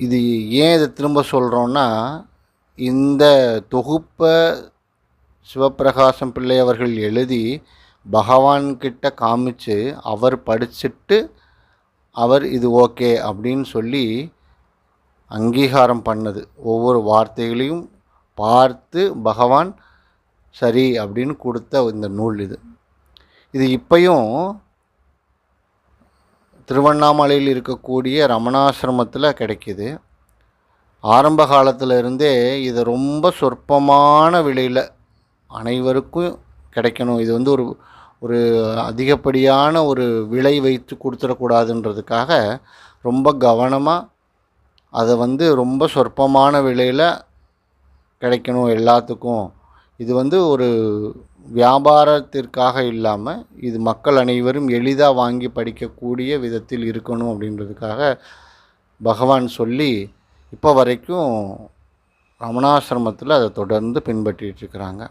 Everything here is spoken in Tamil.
இது ஏன் இதை திரும்ப சொல்கிறோன்னா, இந்த தொகுப்பை சிவப்பிரகாசம் பிள்ளை அவர்கள் எழுதி பகவான்கிட்ட காமிச்சு அவர் படிச்சுட்டு அவர் இது ஓகே அப்படின்னு சொல்லி அங்கீகாரம் பண்ணது. ஒவ்வொரு வார்த்தைகளையும் பார்த்து பகவான் சரி அப்படின்னு கொடுத்த இந்த நூல் இது. இது இப்பையும் திருவண்ணாமலையில் இருக்கக்கூடிய ரமணாசிரமத்தில் கிடைக்கிது. ஆரம்ப காலத்தில் இருந்தே இதை ரொம்ப சொற்பமான விலையில் அனைவருக்கும் கிடைக்கணும், இது வந்து ஒரு ஒரு அதிகப்படியான ஒரு விலை வைத்து கொடுத்துடக்கூடாதுன்றதுக்காக ரொம்ப கவனமாக அதை வந்து ரொம்ப சொற்பமான விலையில் கிடைக்கணும் எல்லாத்துக்கும். இது வந்து ஒரு வியாபாரத்திற்காக இல்லாமல் இது மக்கள் அனைவரும் எளிதாக வாங்கி படிக்கக்கூடிய விதத்தில் இருக்கணும் அப்படின்றதுக்காக பகவான் சொல்லி இப்போ வரைக்கும் ரமணாசிரமத்தில் அதை தொடர்ந்து பின்பற்றிட்டு இருக்கிறாங்க.